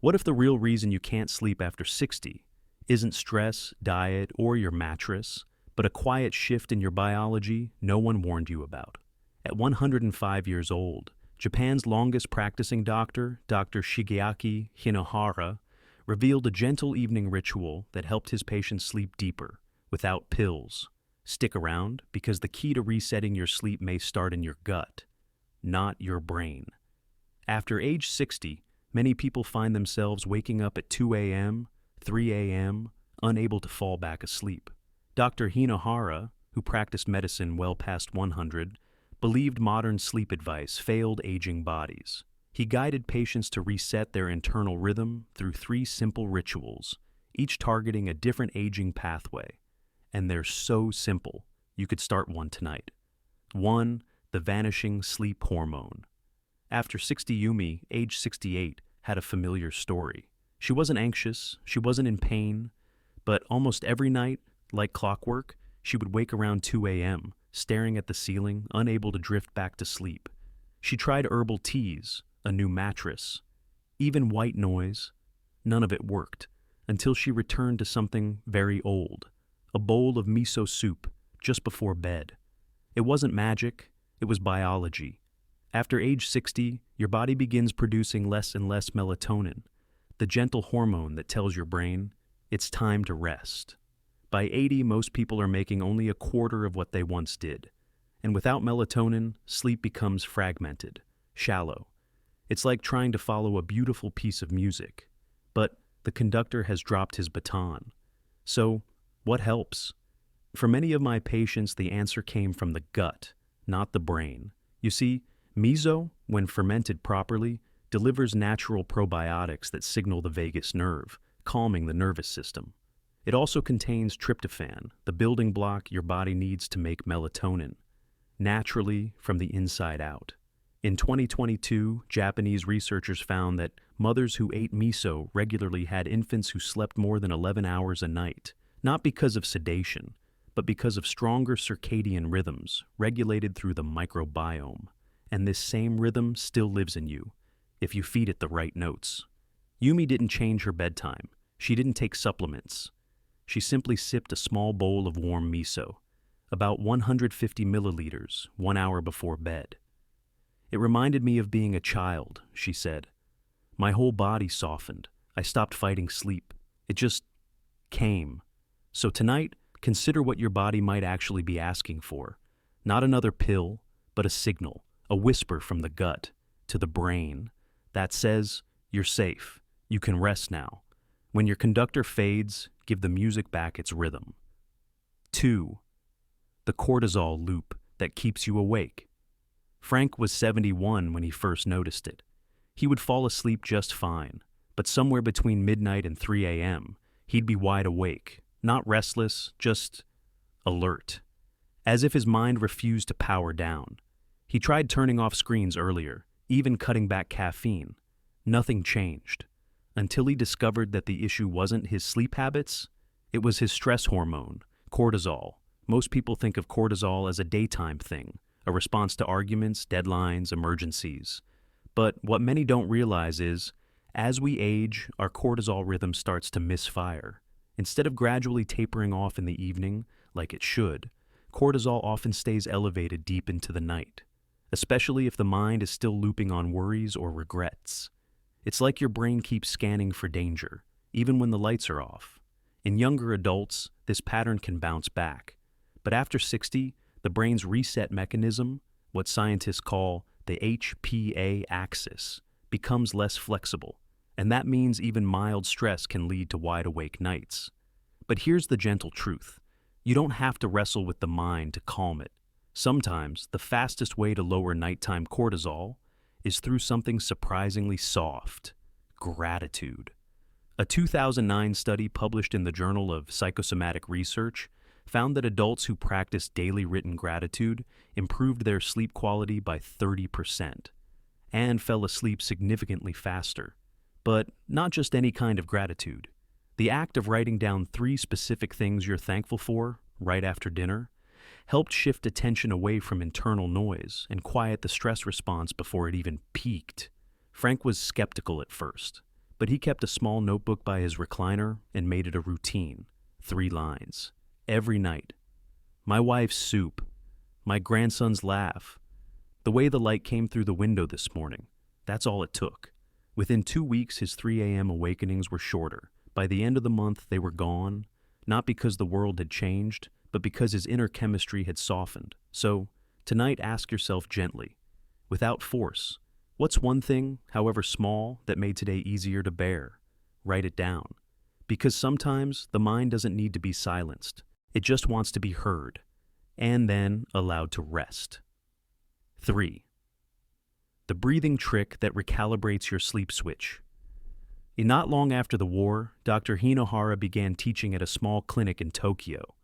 What if the real reason you can't sleep after 60 isn't stress, diet, or your mattress, but a quiet shift in your biology no one warned you about? At 105 years old, Japan's longest practicing doctor, Dr. Shigeaki Hinohara, revealed a gentle evening ritual that helped his patients sleep deeper, without pills. Stick around, because the key to resetting your sleep may start in your gut, not your brain. After age 60, many people find themselves waking up at 2 a.m., 3 a.m., unable to fall back asleep. Dr. Hinohara, who practiced medicine well past 100, believed modern sleep advice failed aging bodies. He guided patients to reset their internal rhythm through 3 simple rituals, each targeting a different aging pathway. And they're so simple, you could start one tonight. 1. The vanishing sleep hormone. After 60, Yumi, age 68, had a familiar story. She wasn't anxious, she wasn't in pain, but almost every night, like clockwork, she would wake around 2 a.m., staring at the ceiling, unable to drift back to sleep. She tried herbal teas, a new mattress, even white noise. None of it worked, until she returned to something very old, a bowl of miso soup just before bed. It wasn't magic, it was biology. After age 60, your body begins producing less and less melatonin, the gentle hormone that tells your brain, it's time to rest. By 80, most people are making only a quarter of what they once did. And without melatonin, sleep becomes fragmented, shallow. It's like trying to follow a beautiful piece of music, but the conductor has dropped his baton. So, what helps? For many of my patients, the answer came from the gut, not the brain. You see, miso, when fermented properly, delivers natural probiotics that signal the vagus nerve, calming the nervous system. It also contains tryptophan, the building block your body needs to make melatonin, naturally from the inside out. In 2022, Japanese researchers found that mothers who ate miso regularly had infants who slept more than 11 hours a night, not because of sedation, but because of stronger circadian rhythms regulated through the microbiome. And this same rhythm still lives in you, if you feed it the right notes. Yumi didn't change her bedtime. She didn't take supplements. She simply sipped a small bowl of warm miso, about 150 milliliters, 1 hour before bed. It reminded me of being a child, she said. My whole body softened. I stopped fighting sleep. It just came. So tonight, consider what your body might actually be asking for. Not another pill, but a signal, a whisper from the gut to the brain that says, you're safe, you can rest now. When your conductor fades, give the music back its rhythm. 2. The cortisol loop that keeps you awake. Frank was 71 when he first noticed it. He would fall asleep just fine, but somewhere between midnight and 3 a.m., he'd be wide awake, not restless, just alert, as if his mind refused to power down. He tried turning off screens earlier, even cutting back caffeine. Nothing changed. Until he discovered that the issue wasn't his sleep habits, it was his stress hormone, cortisol. Most people think of cortisol as a daytime thing, a response to arguments, deadlines, emergencies. But what many don't realize is, as we age, our cortisol rhythm starts to misfire. Instead of gradually tapering off in the evening, like it should, cortisol often stays elevated deep into the night, especially if the mind is still looping on worries or regrets. It's like your brain keeps scanning for danger, even when the lights are off. In younger adults, this pattern can bounce back. But after 60, the brain's reset mechanism, what scientists call the HPA axis, becomes less flexible. And that means even mild stress can lead to wide-awake nights. But here's the gentle truth. You don't have to wrestle with the mind to calm it. Sometimes, the fastest way to lower nighttime cortisol is through something surprisingly soft: gratitude. A 2009 study published in the Journal of Psychosomatic Research found that adults who practiced daily written gratitude improved their sleep quality by 30% and fell asleep significantly faster. But not just any kind of gratitude. The act of writing down 3 specific things you're thankful for right after dinner helped shift attention away from internal noise and quiet the stress response before it even peaked. Frank was skeptical at first, but he kept a small notebook by his recliner and made it a routine. 3 lines. Every night. My wife's soup. My grandson's laugh. The way the light came through the window this morning. That's all it took. Within 2 weeks, his 3 a.m. awakenings were shorter. By the end of the month, they were gone, not because the world had changed, but because his inner chemistry had softened. So, tonight ask yourself gently, without force, what's one thing, however small, that made today easier to bear? Write it down. Because sometimes the mind doesn't need to be silenced. It just wants to be heard, and then allowed to rest. 3. The breathing trick that recalibrates your sleep switch. Not long after the war, Dr. Hinohara began teaching at a small clinic in Tokyo.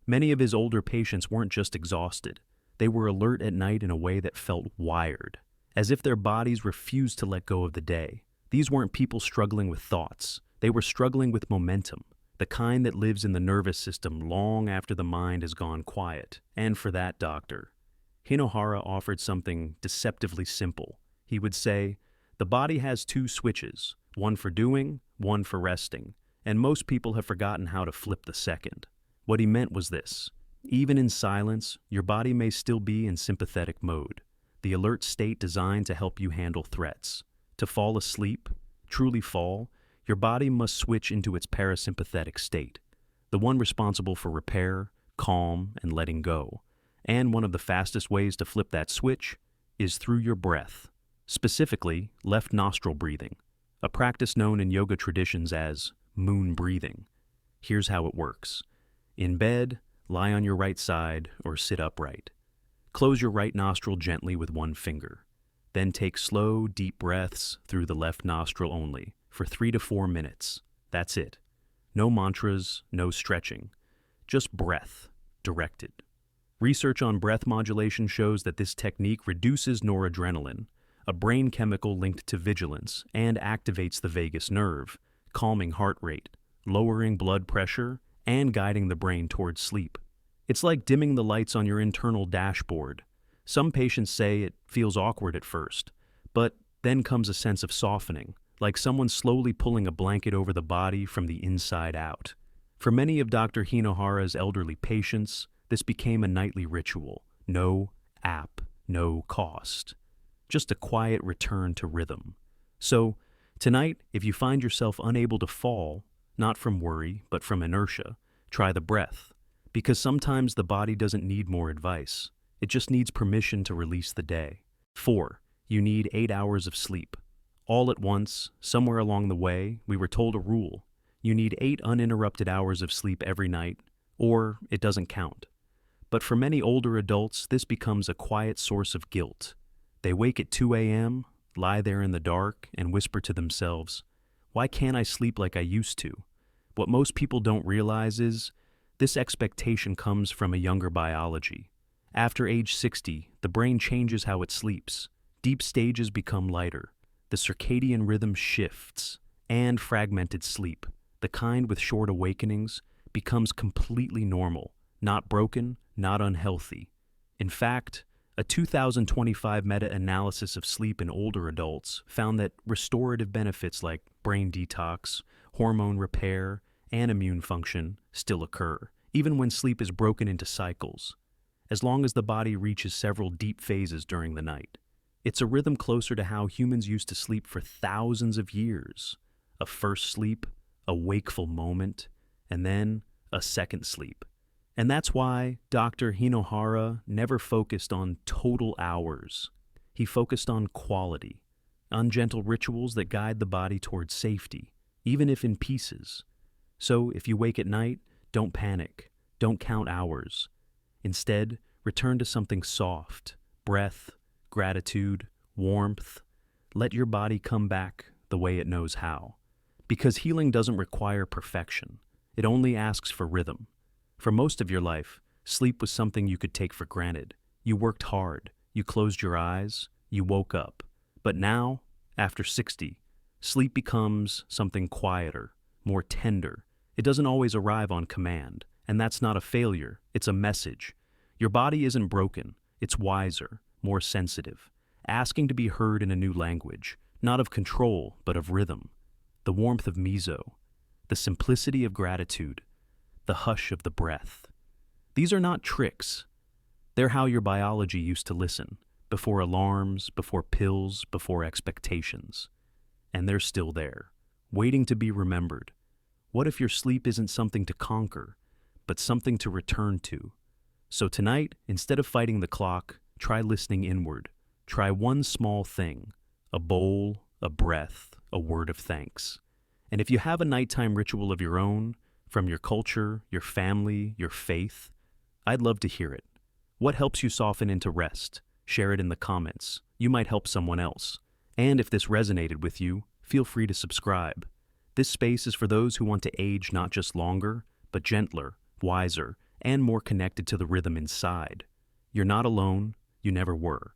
Many of his older patients weren't just exhausted. They were alert at night in a way that felt wired, as if their bodies refused to let go of the day. These weren't people struggling with thoughts. They were struggling with momentum, the kind that lives in the nervous system long after the mind has gone quiet. And for that, Dr. Hinohara offered something deceptively simple. He would say, the body has 2 switches, one for doing, one for resting, and most people have forgotten how to flip the second. What he meant was this: even in silence, your body may still be in sympathetic mode, the alert state designed to help you handle threats. To fall asleep, truly fall, your body must switch into its parasympathetic state, the one responsible for repair, calm, and letting go. And one of the fastest ways to flip that switch is through your breath, specifically left nostril breathing, a practice known in yoga traditions as moon breathing. Here's how it works. In bed, lie on your right side or sit upright. Close your right nostril gently with one finger. Then take slow, deep breaths through the left nostril only for 3 to 4 minutes. That's it. No mantras, no stretching. Just breath, directed. Research on breath modulation shows that this technique reduces noradrenaline, a brain chemical linked to vigilance, and activates the vagus nerve, calming heart rate, lowering blood pressure, and guiding the brain towards sleep. It's like dimming the lights on your internal dashboard. Some patients say it feels awkward at first, but then comes a sense of softening, like someone slowly pulling a blanket over the body from the inside out. For many of Dr. Hinohara's elderly patients, this became a nightly ritual. No app, no cost. Just a quiet return to rhythm. So, tonight, if you find yourself unable to fall, not from worry, but from inertia, try the breath. Because sometimes the body doesn't need more advice. It just needs permission to release the day. 4. You need 8 hours of sleep. All at once, somewhere along the way, we were told a rule. You need 8 uninterrupted hours of sleep every night, or it doesn't count. But for many older adults, this becomes a quiet source of guilt. They wake at 2 a.m., lie there in the dark, and whisper to themselves, "Why can't I sleep like I used to?" What most people don't realize is, this expectation comes from a younger biology. After age 60, the brain changes how it sleeps. Deep stages become lighter. The circadian rhythm shifts, and fragmented sleep, the kind with short awakenings, becomes completely normal, not broken, not unhealthy. In fact, a 2025 meta-analysis of sleep in older adults found that restorative benefits like brain detox, hormone repair, and immune function still occur, even when sleep is broken into cycles, as long as the body reaches several deep phases during the night. It's a rhythm closer to how humans used to sleep for thousands of years. A first sleep, a wakeful moment, and then a second sleep. And that's why Dr. Hinohara never focused on total hours. He focused on quality, on gentle rituals that guide the body towards safety, even if in pieces. So if you wake at night, don't panic, don't count hours. Instead, return to something soft, breath, gratitude, warmth. Let your body come back the way it knows how. Because healing doesn't require perfection. It only asks for rhythm. For most of your life, sleep was something you could take for granted. You worked hard, you closed your eyes, you woke up. But now, after 60, sleep becomes something quieter, more tender. It doesn't always arrive on command, and that's not a failure, it's a message. Your body isn't broken, it's wiser, more sensitive, asking to be heard in a new language, not of control, but of rhythm. the warmth of miso, the simplicity of gratitude, the hush of the breath. These are not tricks. They're how your biology used to listen, before alarms, before pills, before expectations. And they're still there, waiting to be remembered. What if your sleep isn't something to conquer, but something to return to? So tonight, instead of fighting the clock, try listening inward. Try one small thing, a bowl, a breath, a word of thanks. And if you have a nighttime ritual of your own, from your culture, your family, your faith, I'd love to hear it. What helps you soften into rest? Share it in the comments. You might help someone else. And if this resonated with you, feel free to subscribe. This space is for those who want to age not just longer, but gentler, wiser, and more connected to the rhythm inside. You're not alone. You never were.